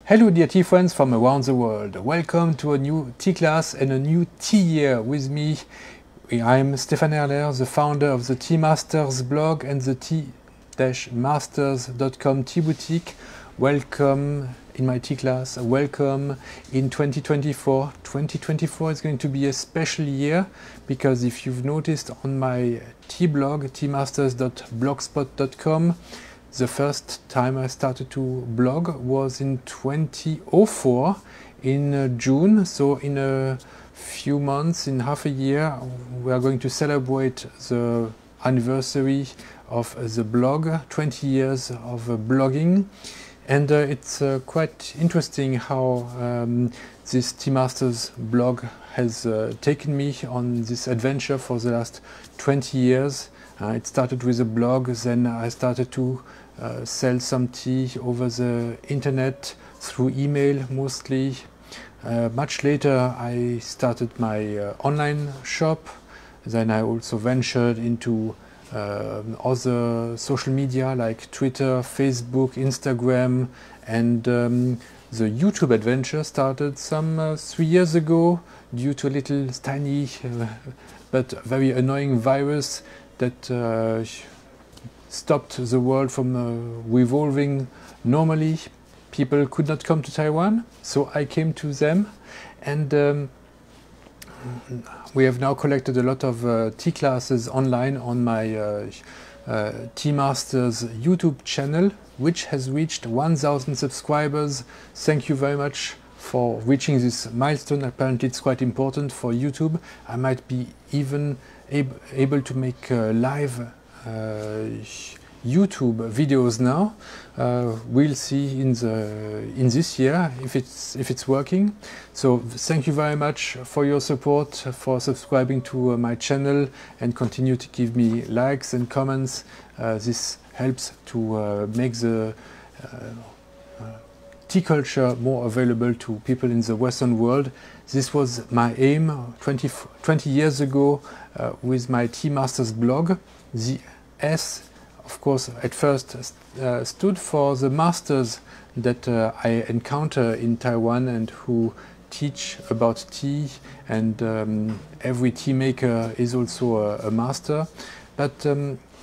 Hello dear tea friends from around the world. Welcome to a new tea class and a new tea year with me. I'm Stéphane Erler, the founder of the TeaMasters blog and the Tea-Masters.com tea boutique. Welcome in my tea class. Welcome in 2024. 2024 is going to be a special year because if you've noticed on my tea blog, teamasters.blogspot.com, the first time I started to blog was in 2004 in June. So in a few months, in half a year, we are going to celebrate the anniversary of the blog, 20 years of blogging. And it's quite interesting how this TeaMasters blog has taken me on this adventure for the last 20 years. It started with a blog, then I started to sell some tea over the internet through email mostly. Much later I started my online shop. Then I also ventured into other social media like Twitter, Facebook, Instagram, and the YouTube adventure started some 3 years ago due to a little tiny but very annoying virus that stopped the world from revolving normally. People could not come to Taiwan, so I came to them, and we have now collected a lot of tea classes online on my TeaMasters YouTube channel, which has reached 1,000 subscribers. Thank you very much for reaching this milestone. Apparently it's quite important for YouTube. I might be even able to make live YouTube videos now. We'll see in this year if it's working. So thank you very much for your support, for subscribing to my channel, and continue to give me likes and comments. This helps to make the tea culture more available to people in the Western world. This was my aim 20 years ago with my TeaMasters blog. The S, of course, at first stood for the masters that I encounter in Taiwan and who teach about tea, and every tea maker is also a master. But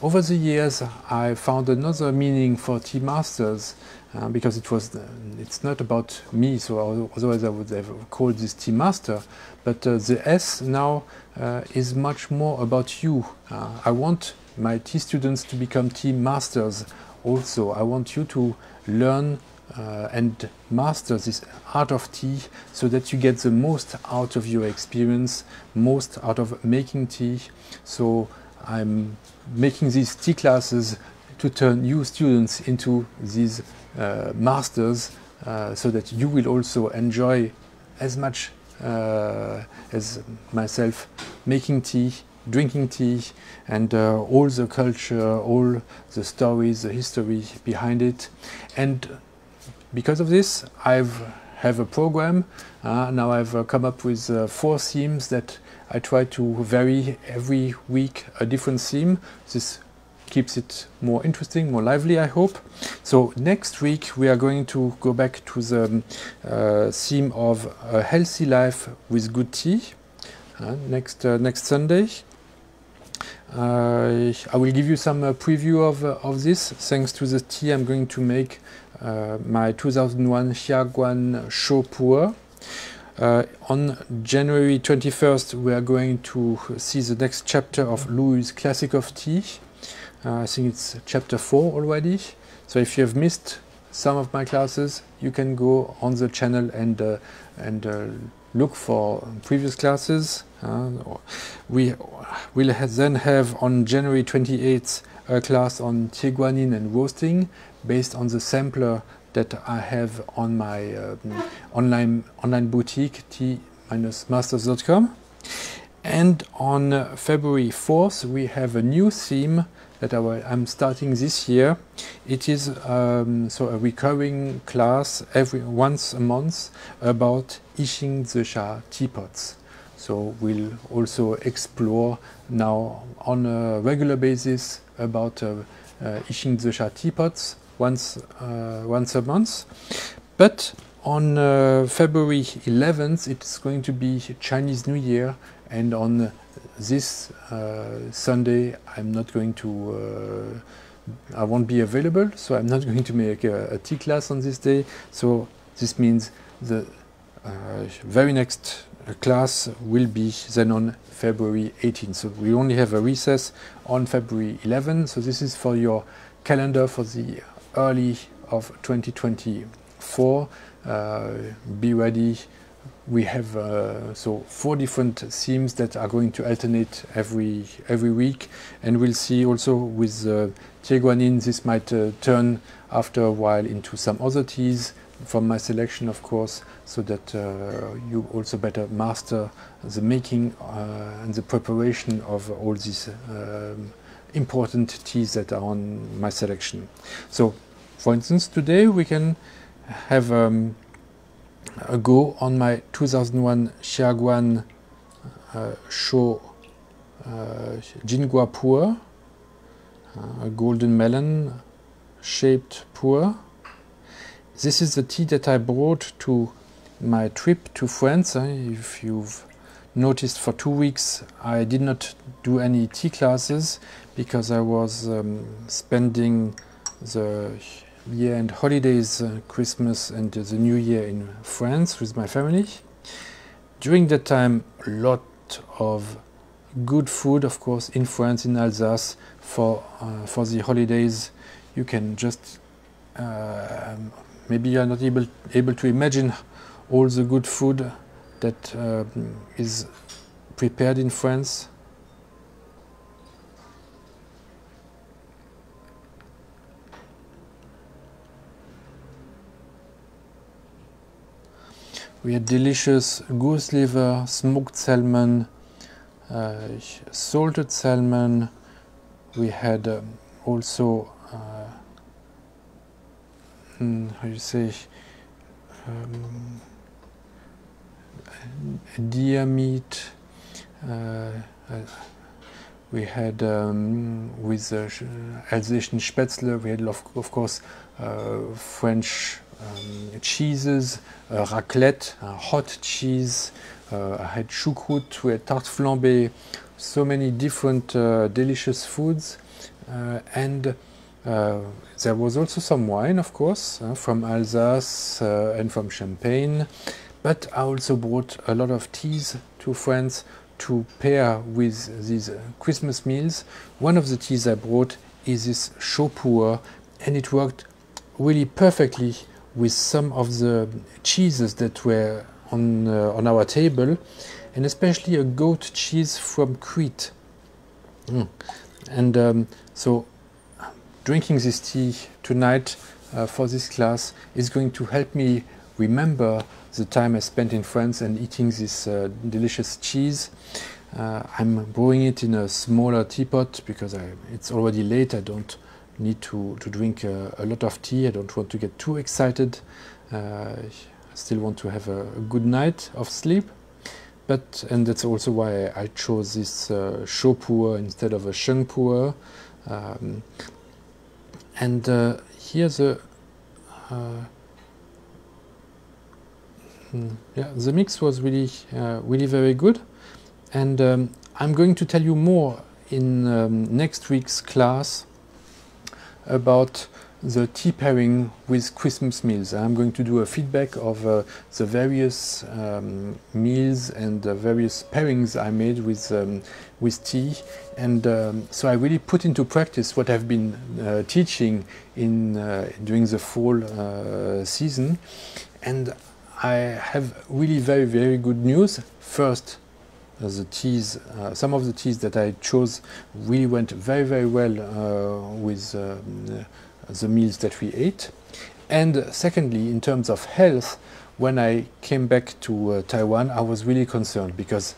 over the years I found another meaning for TeaMasters because it's not about me, so otherwise I would have called this tea master. But the S now is much more about you. I want my tea students to become tea masters also. I want you to learn and master this art of tea so that you get the most out of your experience, most out of making tea. So I'm making these tea classes to turn you students into these masters so that you will also enjoy as much as myself making tea, drinking tea, and all the culture, all the stories, the history behind it. And because of this, I have a program. Now I've come up with 4 themes that I try to vary every week, a different theme. This keeps it more interesting, more lively, I hope. So next week we are going to go back to the theme of a healthy life with good tea. Next Sunday. I will give you some preview of this. Thanks to the tea I'm going to make my 2001 Xiaguan Show Pour. On January 21st we are going to see the next chapter of Louis' Classic of Tea. I think it's chapter 4 already. So if you have missed some of my classes, you can go on the channel and look for previous classes. We will then have on January 28th a class on tea guanyin and roasting based on the sampler that I have on my online boutique, tea-masters.com. And on February 4th we have a new theme that I'm starting this year. It is so a recurring class once a month about Yixing Zesha teapots. So we'll also explore now on a regular basis about Yixing Zesha teapots once a month. But On February 11th, it's going to be Chinese New Year, and on this Sunday, I'm not going to. I won't be available, so I'm not going to make a tea class on this day. So this means the very next class will be then on February 18th. So we only have a recess on February 11th. So this is for your calendar for the early of 2024. Be ready. We have so 4 different themes that are going to alternate every week, and we'll see also with Tieguanin this might turn after a while into some other teas from my selection, of course, so that you also better master the making and the preparation of all these important teas that are on my selection. So, for instance, today we can have a go on my 2001 Xiaoguan Sho Jingua Pour, a golden melon shaped pour. This is the tea that I brought to my trip to France. If you've noticed, for 2 weeks I did not do any tea classes because I was spending the year-end holidays, Christmas and the New Year in France with my family. During that time, a lot of good food, of course, in France, in Alsace, for the holidays. You can just maybe you are not able to imagine all the good food that is prepared in France. We had delicious goose liver, smoked salmon, salted salmon. We had also, how you say, deer meat. We had with Alsatian Spätzle. We had of course French cheeses, raclette, hot cheese. I had choucroute, we had tarte flambée, so many different delicious foods, and there was also some wine, of course, from Alsace and from Champagne. But I also brought a lot of teas to France to pair with these Christmas meals. One of the teas I brought is this Chaud Pour, and it worked really perfectly with some of the cheeses that were on our table, and especially a goat cheese from Crete. And so drinking this tea tonight for this class is going to help me remember the time I spent in France and eating this delicious cheese. I'm brewing it in a smaller teapot because it's already late. I don't need to drink a lot of tea. I don't want to get too excited. I still want to have a good night of sleep. And that's also why I chose this Chaud Pour instead of a Sheng Pour. Here the mix was really very good, and I'm going to tell you more in next week's class about the tea pairing with Christmas meals. I'm going to do a feedback of the various meals and the various pairings I made with tea, and so I really put into practice what I've been teaching during the fall season, and I have really very good news. First, the teas, some of the teas that I chose really went very well with the meals that we ate. And secondly, in terms of health, when I came back to Taiwan, I was really concerned because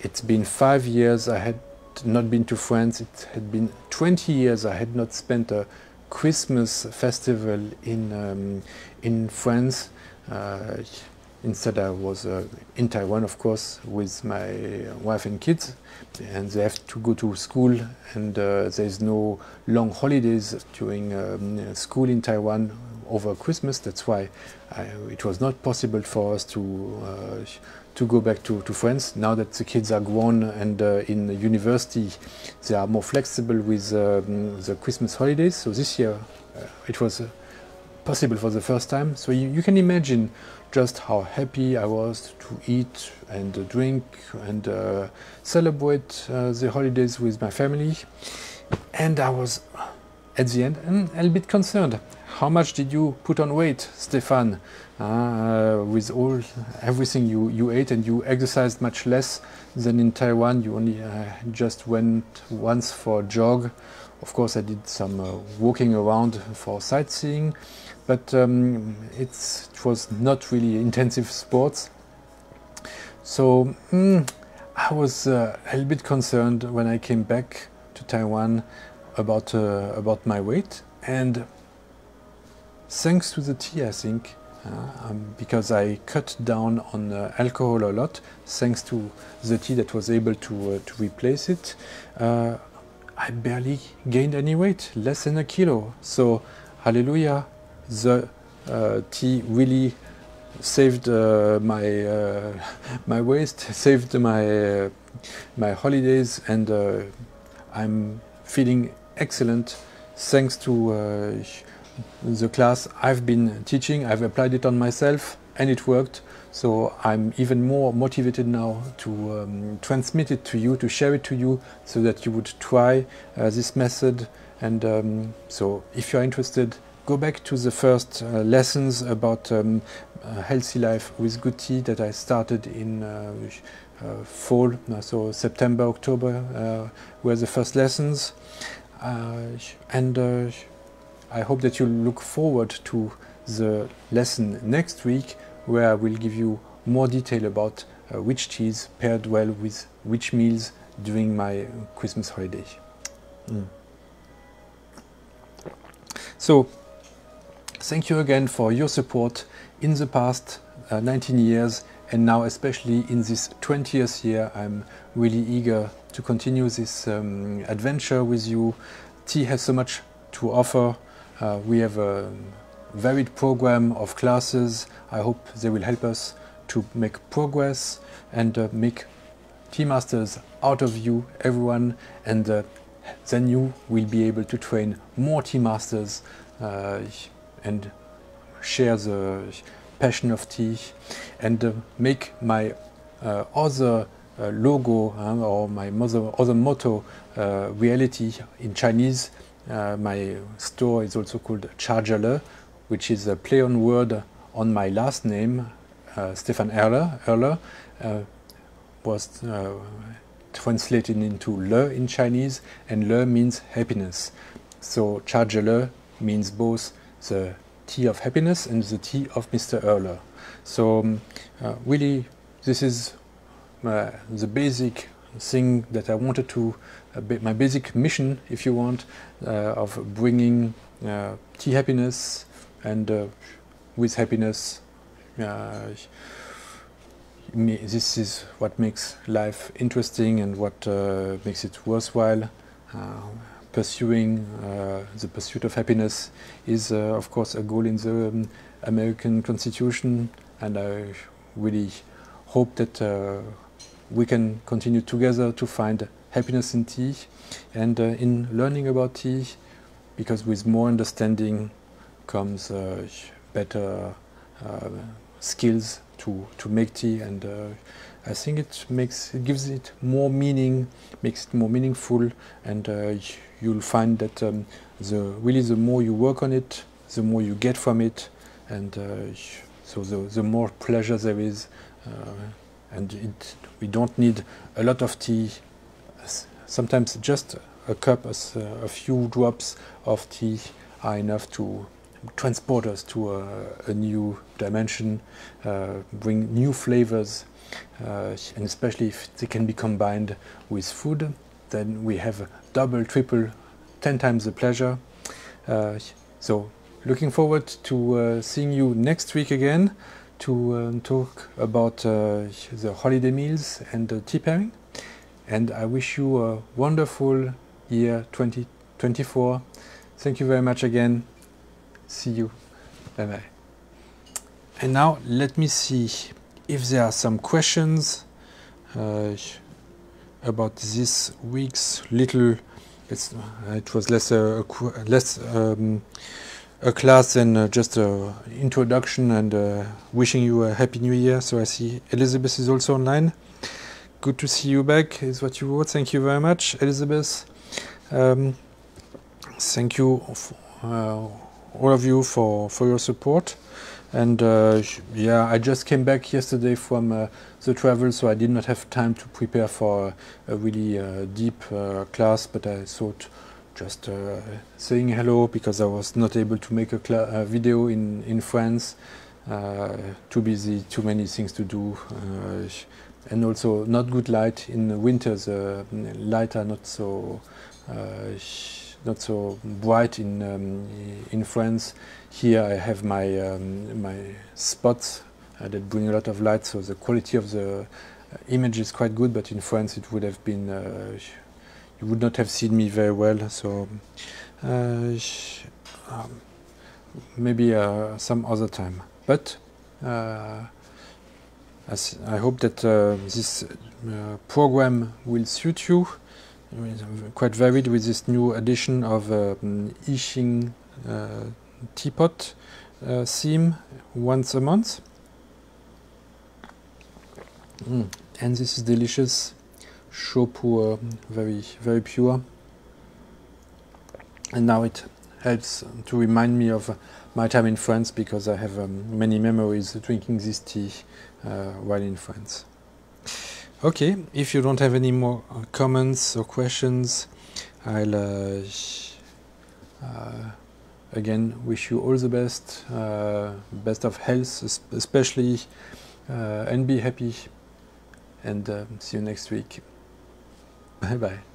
it's been 5 years I had not been to France. It had been 20 years I had not spent a Christmas festival in France. Instead, I was in Taiwan, of course, with my wife and kids, and they have to go to school, and there's no long holidays during school in Taiwan. over Christmas. That's why it was not possible for us to go back to France. Now that the kids are grown and in university, they are more flexible with the Christmas holidays. So this year it was possible for the first time. So you can imagine just how happy I was to eat and drink and celebrate the holidays with my family. And I was at the end a little bit concerned. How much did you put on weight, Stefan? With everything you ate, and you exercised much less than in Taiwan. You only just went once for a jog. Of course, I did some walking around for sightseeing, but it was not really intensive sports. So I was a little bit concerned when I came back to Taiwan about my weight, and thanks to the tea, I think, because I cut down on alcohol a lot, thanks to the tea that was able to replace it, I barely gained any weight, less than a kilo. So, hallelujah, the tea really saved my waist, saved my holidays, and I'm feeling excellent thanks to the class I've been teaching. I've applied it on myself and it worked. So I'm even more motivated now to transmit it to you, to share it to you, so that you would try this method. And so if you're interested, go back to the first lessons about healthy life with good tea that I started in fall, so September, October were the first lessons. And I hope that you look forward to the lesson next week, where I will give you more detail about which teas paired well with which meals during my Christmas holiday. So, thank you again for your support in the past 19 years, and now especially in this 20th year. I'm really eager to continue this adventure with you. Tea has so much to offer. We have a varied program of classes. I hope they will help us to make progress and make TeaMasters out of you, everyone, and then you will be able to train more TeaMasters and share the passion of tea, and make my other logo or my other motto reality in Chinese. My store is also called Chargerle, which is a play on word on my last name, Stefan Erler. Erler was translated into Le in Chinese, and Le means happiness. So Chargerle means both the tea of happiness and the tea of Mr. Erler. So really, this is the basic thing that I wanted to, my basic mission, if you want, of bringing tea happiness, and with happiness, this is what makes life interesting and what makes it worthwhile. Pursuing the pursuit of happiness is, of course, a goal in the American Constitution, and I really hope that we can continue together to find happiness in tea and in learning about tea, because with more understanding comes better skills to make tea, and I think it gives it more meaning, makes it more meaningful, and you'll find that the more you work on it, the more you get from it, and so the more pleasure there is. And we don't need a lot of tea. Sometimes just a cup, a few drops of tea are enough to transport us to a new dimension, bring new flavors, and especially if they can be combined with food, then we have double, triple, 10 times the pleasure. So looking forward to seeing you next week again, to talk about the holiday meals and tea pairing. And I wish you a wonderful year 2024. Thank you very much again. See you. Bye bye. And now let me see if there are some questions about this week's little. It was less a class than just an introduction and wishing you a happy new year. So I see Elizabeth is also online. Good to see you back, is what you wrote. Thank you very much, Elizabeth. Thank you, all of you, for your support. And yeah, I just came back yesterday from the travel, so I did not have time to prepare for a really deep class, but I thought just saying hello, because I was not able to make a video in France. Too busy, too many things to do, and also not good light in the winter. The light are not so bright in France. Here I have my my spots that bring a lot of light, so the quality of the image is quite good. But in France, it would have been you would not have seen me very well. So maybe some other time. But I hope that this program will suit you. Quite varied with this new edition of I Ching teapot theme once a month. And this is delicious chaud pour, very pure. And now it helps to remind me of my time in France, because I have many memories drinking this tea while in France. Okay, if you don't have any more comments or questions, I'll again wish you all the best, best of health especially, and be happy, and see you next week. Bye bye.